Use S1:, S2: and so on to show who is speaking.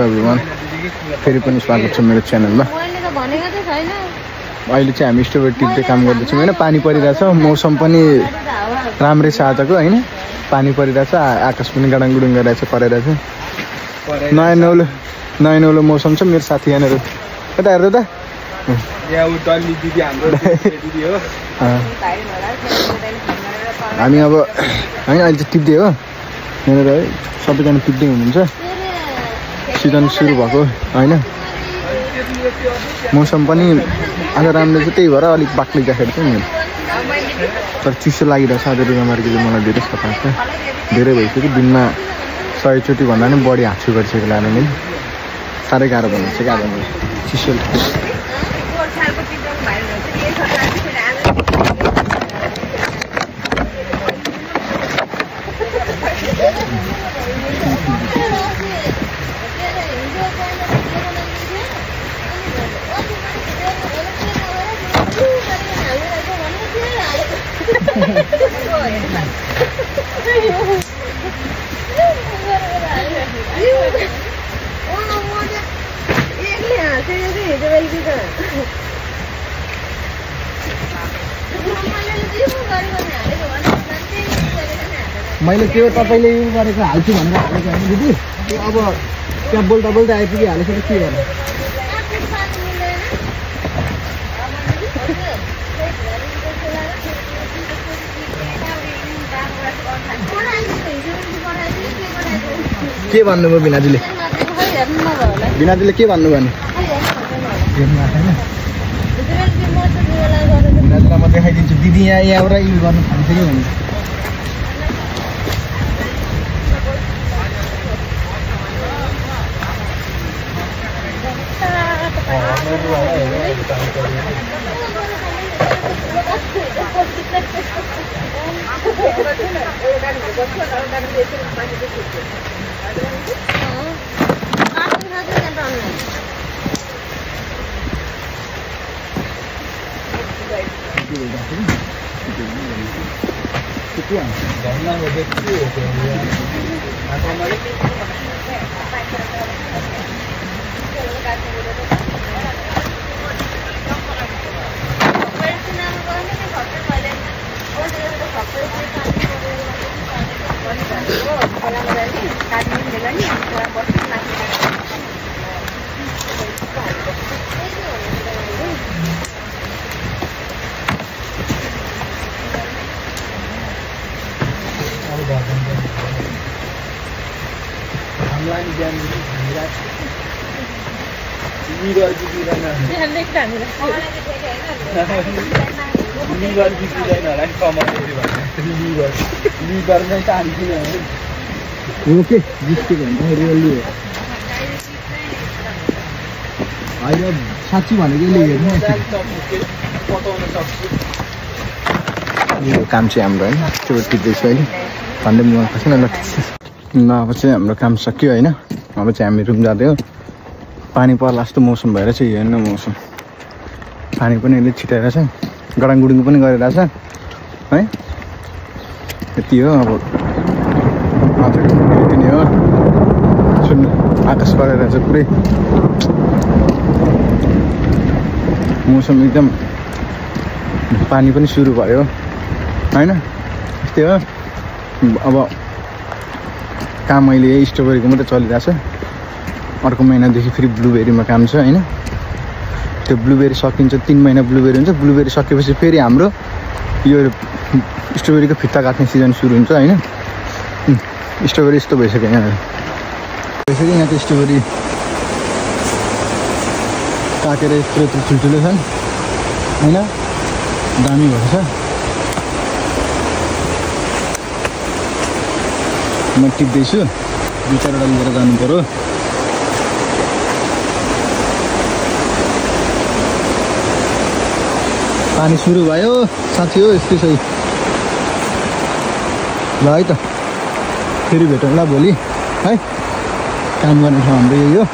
S1: Everyone, फेरि पनि स्वागत छ मेरो च्यानलमा। अहिले चाहिँ हामी स्ट्रबेरी टिप्दै काम गर्दैछौँ होइन। पानी परिरहेछ, मौसम पनि राम्रै छ आजको होइन। पानी परिरहेछ, आकाश पनि गाडाङगुडुङ गरिरहेछ, परिरहेछ। नयाँ नौलो मौसम छ। मेरो साथी यहाँनिर यता हेर्दा त हामी अब होइन अहिले चाहिँ टिप्दै हो यहाँनिर है। सबैजना टिप्दै हुनुहुन्छ, सिजन सुरु भएको होइन। मौसम पनि आज राम्रो छ, त्यही भएर अलिक बाक्लै जाँदाखेरि चाहिँ तर चिसो लागिरहेछ। आज रुगामार्गी चाहिँ मलाई धेरै सफा छ, धेरै भइसक्यो। दिनमा 100 चोटि भन्दा पनि बढी हाँसु गरिसक्यो लाने नि। साह्रै गाह्रो बनाउँछ क्या आज मलाई चिसो। मैले त्यो तपाईँले यो गरेको हाल्छु भनेर हालेको होइन दिदी। त्यो अब त्यहाँ बोल्दा बोल्दै आइपुग्यो हालेको त के गर्नु। के भन्नुभयो बिनाजुले? बिनाजुले के भन्नुभयो नि? बिनाजुलाई म देखाइदिन्छु। दिदी यहाँबाट युज गर्नु थाल्थ्यो कि भने ओके जिस्टिक हुन्छ रियल्ली हो होइन। साँच्ची भनेको हेर्नु यो काम चाहिँ हाम्रो होइन। त्यो टिप्दैछु अहिले भन्दै मन पर्छ न। ल अब चाहिँ हाम्रो काम सक्यो होइन। अब चाहिँ हामी रुम जाँदै हो। पानी पर्ला जस्तो मौसम भएर चाहिँ हेर्न मौसम पानी पनि अलिक छिटाइरहेछ, गडाङगुडुङ पनि गरिरहेछ है। यति हो अब यति नै हो। सुन्नु आकाश परिरहेछ पुरै, मौसम एकदम। पानी पनि सुरु भयो होइन। त्यस्तै हो। अब काम अहिले स्ट्रबेरीको मात्रै चलिरहेछ। अर्को महिनादेखि फेरि ब्लुबेरीमा काम छ होइन। त्यो ब्लुबेरी सकिन्छ, 3 महिना ब्लुबेरी हुन्छ। ब्लुबेरी सकेपछि फेरि हाम्रो यो स्ट्रबेरीको फित्ता काट्ने सिजन सुरु हुन्छ होइन। स्ट्रबेरी यस्तो भइसक्यो यहाँ भइसक्यो। यहाँ त स्ट्रबेरी काटेर यत्रो ठुल्ठुलो छन् होइन, दामी भएको छ। म टिप्दैछु, 2-4वटा लिएर जानु पर्यो। पानी सुरु भयो साथी हो, यस्तै सही। ल है त फेरि भेटौँला भोलि है। काम गर्ने ठाउँ हाम्रो यही हो।